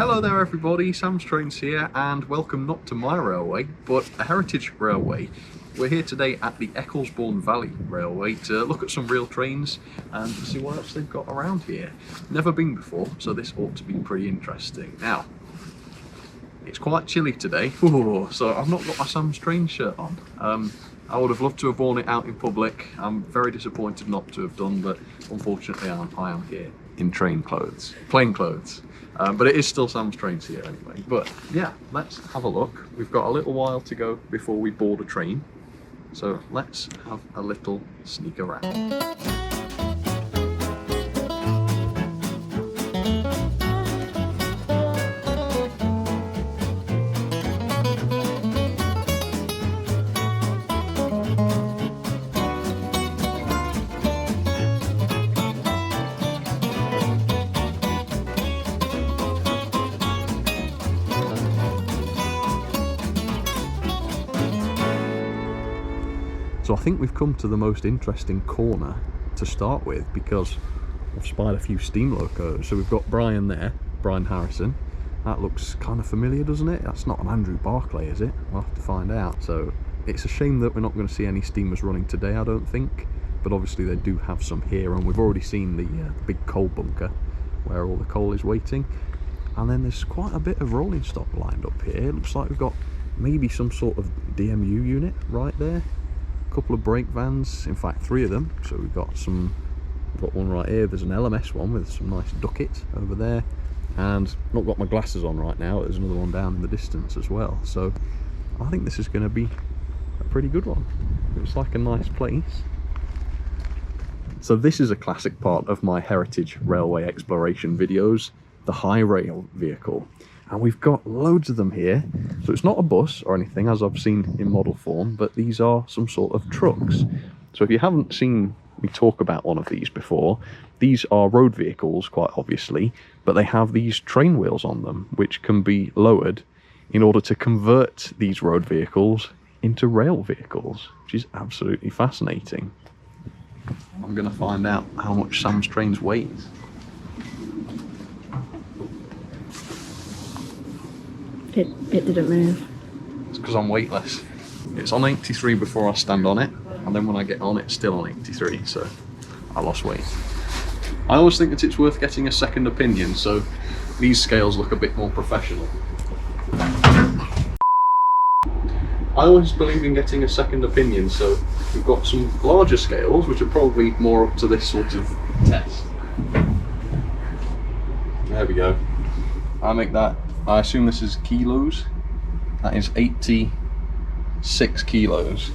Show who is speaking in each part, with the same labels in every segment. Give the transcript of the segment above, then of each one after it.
Speaker 1: Hello there everybody, Sam's Trains here, and welcome not to my railway, but a heritage railway. We're here today at the Ecclesbourne Valley Railway to look at some real trains and see what else they've got around here. Never been before, so this ought to be pretty interesting. Now, it's quite chilly today, so I've not got my Sam's Trains shirt on. I would have loved to have worn it out in public. I'm very disappointed not to have done, but unfortunately I am here in train clothes, plain clothes. But it is still Sam's Trains here anyway. But yeah, let's have a look. We've got a little while to go before we board a train. So let's have a little sneak around. So I think we've come to the most interesting corner to start with because I've spied a few steam locos. So we've got Brian there, Brian Harrison. That looks kind of familiar, doesn't it? That's not an Andrew Barclay, is it? We'll have to find out. So it's a shame that we're not going to see any steamers running today, I don't think. But obviously they do have some here, and we've already seen the big coal bunker where all the coal is waiting. And then there's quite a bit of rolling stock lined up here. It looks like we've got maybe some sort of DMU unit right there. Couple of brake vans, in fact 3 of them. So we've got one right here. There's an LMS one with some nice ducket over there, and not got my glasses on right now. There's another one down in the distance as well. So I think this is going to be a pretty good one. It's like a nice place. So this is a classic part of my heritage railway exploration videos, the high rail vehicle. And we've got loads of them here. So it's not a bus or anything, as I've seen in model form, but these are some sort of trucks. So if you haven't seen me talk about one of these before, these are road vehicles, quite obviously, but they have these train wheels on them, which can be lowered in order to convert these road vehicles into rail vehicles, which is absolutely fascinating. I'm going to find out how much Sam's Trains weighs.
Speaker 2: It didn't move.
Speaker 1: It's because I'm weightless. It's on 83 before I stand on it, and then when I get on it's still on 83, so I lost weight. I always think that it's worth getting a second opinion, so these scales look a bit more professional. I always believe in getting a second opinion, so we've got some larger scales which are probably more up to this sort of test. There we go. I assume this is kilos. That is 86 kilos.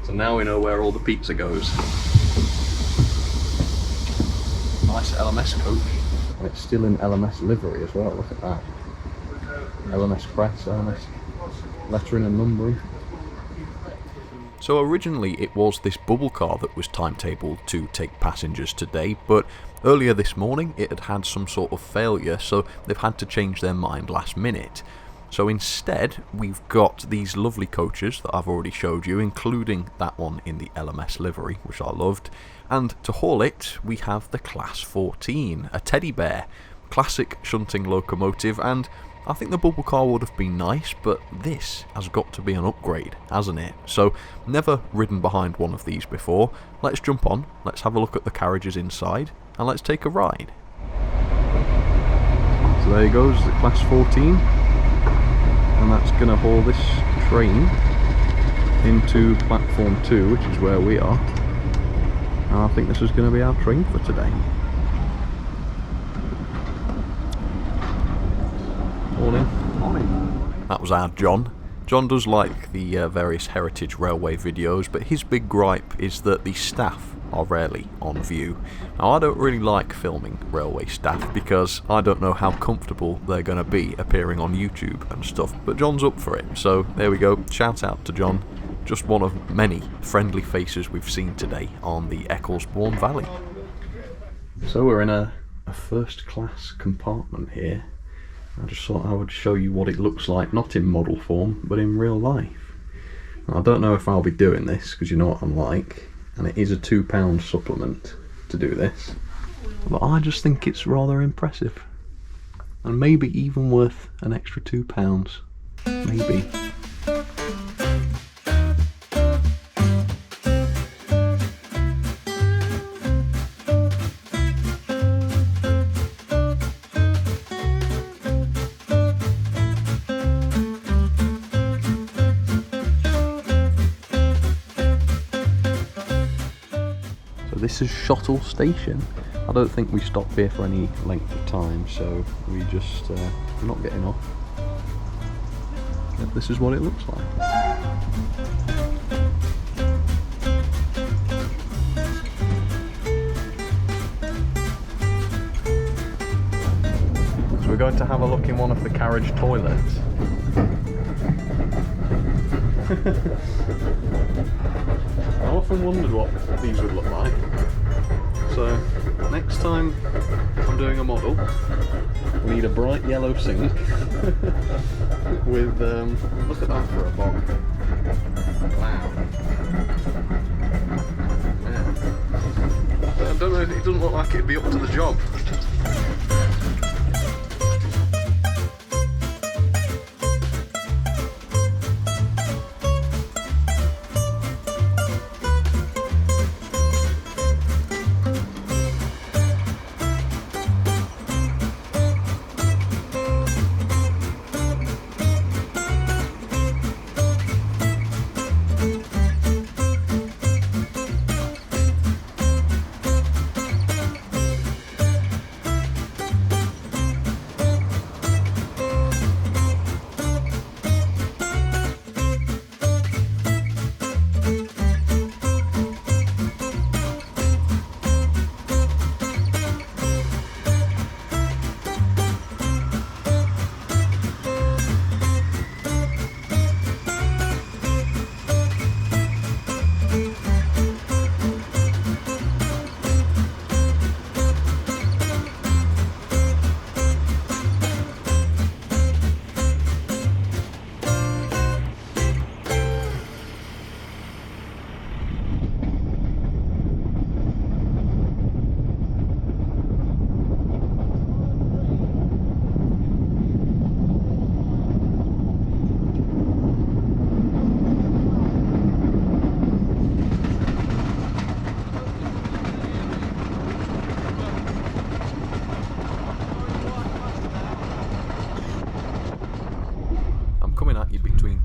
Speaker 1: So now we know where all the pizza goes. Nice LMS coach. And it's still in LMS livery as well, look at that. LMS press, LMS lettering and numbering. So originally it was this bubble car that was timetabled to take passengers today, but earlier this morning it had had some sort of failure, so they've had to change their mind last minute. So instead we've got these lovely coaches that I've already showed you, including that one in the LMS livery, which I loved. And to haul it, we have the Class 14, a teddy bear, classic shunting locomotive, and I think the bubble car would have been nice, but this has got to be an upgrade, hasn't it? So, never ridden behind one of these before. Let's jump on, let's have a look at the carriages inside, and let's take a ride. So there goes the Class 14, and that's going to haul this train into platform 2, which is where we are. And I think this is going to be our train for today. Morning. That was our John. John does like the various heritage railway videos, but his big gripe is that the staff are rarely on view. Now, I don't really like filming railway staff because I don't know how comfortable they're going to be appearing on YouTube and stuff, but John's up for it, so there we go. Shout out to John. Just one of many friendly faces we've seen today on the Ecclesbourne Valley. So we're in a first class compartment here. I just thought I would show you what it looks like, not in model form, but in real life. Now, I don't know if I'll be doing this, because you know what I'm like, and it is a £2 supplement to do this, but I just think it's rather impressive. and maybe even worth an extra £2. Maybe. This is Shottle Station. I don't think we stop here for any length of time, so we just we're not getting off. Yep, this is what it looks like. So we're going to have a look in one of the carriage toilets. I often wondered what these would look like. So next time I'm doing a model, we need a bright yellow sink with look at that for a bog. Wow. Yeah. I don't know, it doesn't look like it'd be up to the job.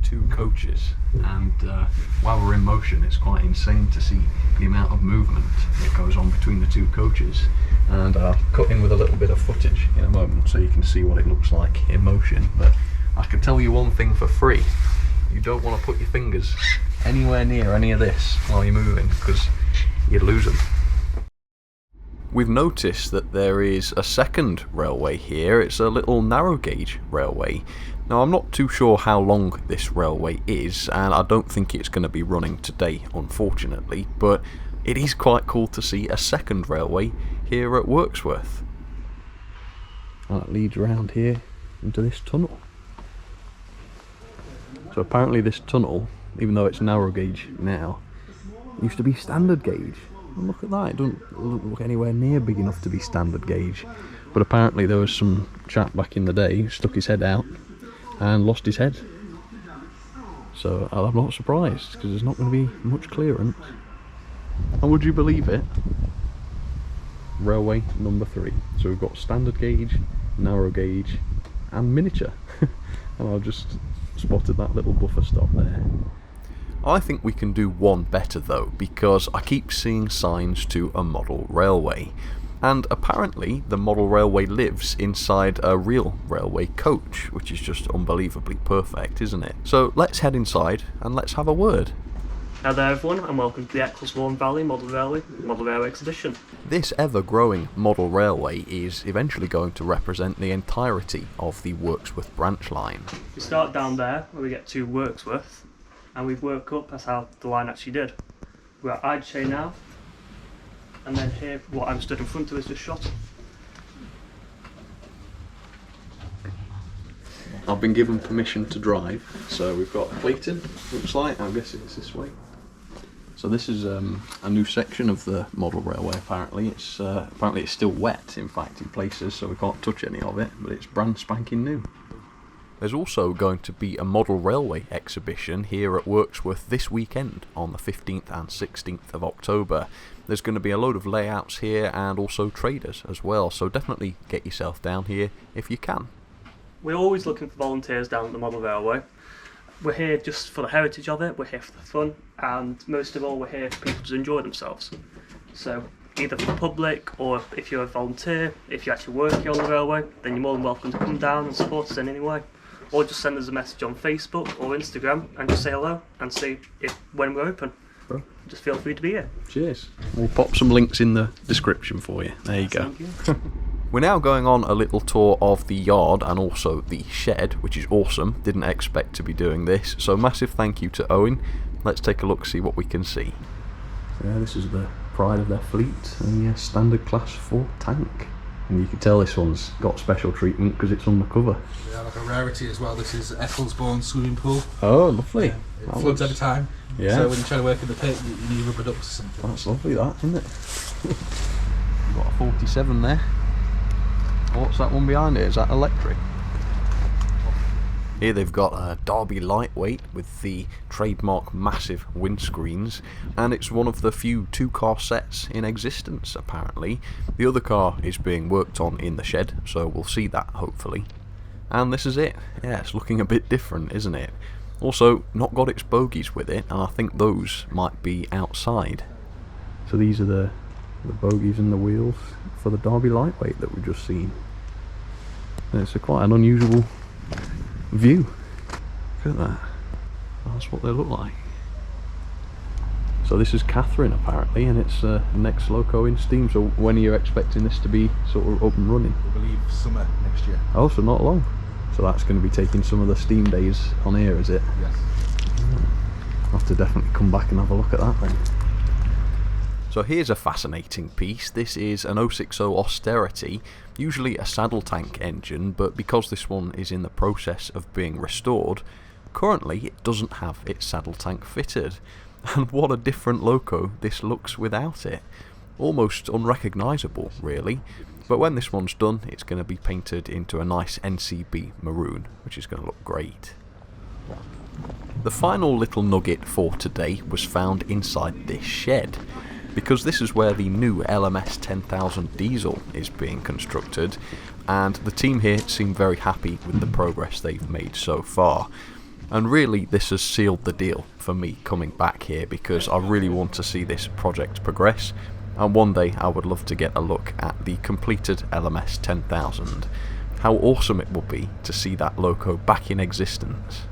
Speaker 1: Two coaches, and while we're in motion it's quite insane to see the amount of movement that goes on between the two coaches, and I'll cut in with a little bit of footage in a moment so you can see what it looks like in motion. But I can tell you one thing for free: you don't want to put your fingers anywhere near any of this while you're moving, because you'd lose them. We've noticed that there is a second railway here. It's a little narrow gauge railway. Now, I'm not too sure how long this railway is, and I don't think it's going to be running today, unfortunately, but it is quite cool to see a second railway here at Wirksworth. And it leads around here into this tunnel. So apparently this tunnel, even though it's narrow gauge now, used to be standard gauge. And look at that, it doesn't look anywhere near big enough to be standard gauge. But apparently there was some chap back in the day who stuck his head out and lost his head. So I'm not surprised, because there's not going to be much clearance. And would you believe it? Railway number 3. So we've got standard gauge, narrow gauge and miniature. And I've just spotted that little buffer stop there. I think we can do one better though, because I keep seeing signs to a model railway. And apparently the model railway lives inside a real railway coach, which is just unbelievably perfect, isn't it? So let's head inside and let's have a word.
Speaker 3: Hi there everyone, and welcome to the Ecclesbourne Valley Model Railway exhibition.
Speaker 1: This ever-growing model railway is eventually going to represent the entirety of the Wirksworth branch line.
Speaker 3: We start down there, where we get to Wirksworth, and we've worked up as how the line actually did. We're at Minature now, and then here, what I'm stood in front of is just Shottle.
Speaker 1: I've been given permission to drive, so we've got Clayton, looks like, I'm guessing it's this way. So this is a new section of the model railway. Apparently it's still wet, in fact, in places, so we can't touch any of it, but it's brand spanking new. There's also going to be a model railway exhibition here at Wirksworth this weekend on the 15th and 16th of October. There's going to be a load of layouts here and also traders as well, so definitely get yourself down here if you can.
Speaker 3: We're always looking for volunteers down at the model railway. We're here just for the heritage of it, we're here for the fun, and most of all we're here for people to enjoy themselves. So either for the public, or if you're a volunteer, if you actually work here on the railway, then you're more than welcome to come down and support us in any way. Or just send us a message on Facebook or Instagram and just say hello and see when we're open.
Speaker 1: Bro.
Speaker 3: Just feel free to be here.
Speaker 1: Cheers. We'll pop some links in the description for you. There you go.
Speaker 3: Thank you.
Speaker 1: We're now going on a little tour of the yard and also the shed, which is awesome. Didn't expect to be doing this, so massive thank you to Owen. Let's take a look, see what we can see. So yeah, this is the pride of their fleet, a standard class 4 tank. And you can tell this one's got special treatment because it's on the cover.
Speaker 4: Yeah, like a rarity as well. This is Ecclesbourne swimming pool.
Speaker 1: Oh, lovely.
Speaker 4: Yeah, it floods every time.
Speaker 1: Yeah.
Speaker 4: So when you try to work in the pit, you need rubber ducks or something.
Speaker 1: That's lovely, that, isn't it? We've got a 47 there. What's that one behind it? Is that electric? Here they've got a Derby lightweight with the trademark massive windscreens, and it's one of the few 2-car sets in existence apparently. The other car is being worked on in the shed, so we'll see that hopefully. And this is it. Yeah, it's looking a bit different, isn't it? Also, not got its bogies with it, and I think those might be outside. So these are the bogies and the wheels for the Derby lightweight that we've just seen. And it's quite an unusual view. Look at that. That's what they look like. So this is Catherine apparently, and it's next loco in steam. So when are you expecting this to be sort of up and running?
Speaker 4: We believe summer next year.
Speaker 1: Oh, so not long. So that's going to be taking some of the steam days on here, is it?
Speaker 4: Yes.
Speaker 1: I'll have to definitely come back and have a look at that then. So here's a fascinating piece. This is an 060 Austerity, usually a saddle tank engine, but because this one is in the process of being restored, currently it doesn't have its saddle tank fitted. And what a different loco this looks without it. Almost unrecognisable, really. But when this one's done, it's going to be painted into a nice NCB maroon, which is going to look great. The final little nugget for today was found inside this shed, because this is where the new LMS 10,000 diesel is being constructed, and the team here seem very happy with the progress they've made so far. And really this has sealed the deal for me coming back here, because I really want to see this project progress, and one day I would love to get a look at the completed LMS 10,000. How awesome it will be to see that loco back in existence.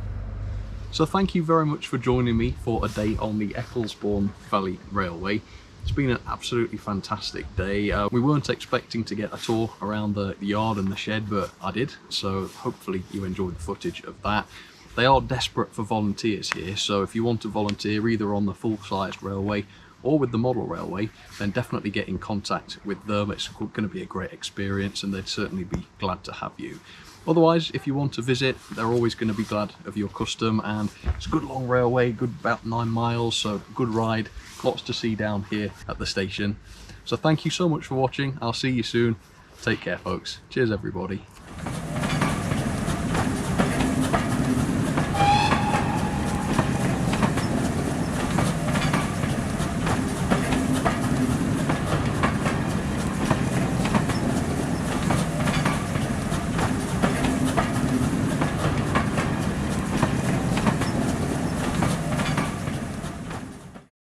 Speaker 1: So thank you very much for joining me for a day on the Ecclesbourne Valley Railway. It's been an absolutely fantastic day. We weren't expecting to get a tour around the yard and the shed, but I did, so hopefully you enjoyed the footage of that. They are desperate for volunteers here, so if you want to volunteer either on the full-sized railway or with the model railway, then definitely get in contact with them. It's going to be a great experience and they'd certainly be glad to have you. Otherwise, if you want to visit, they're always going to be glad of your custom, and it's a good long railway, good about 9 miles, so good ride, lots to see down here at the station. So thank you so much for watching. I'll see you soon. Take care, folks. Cheers, everybody.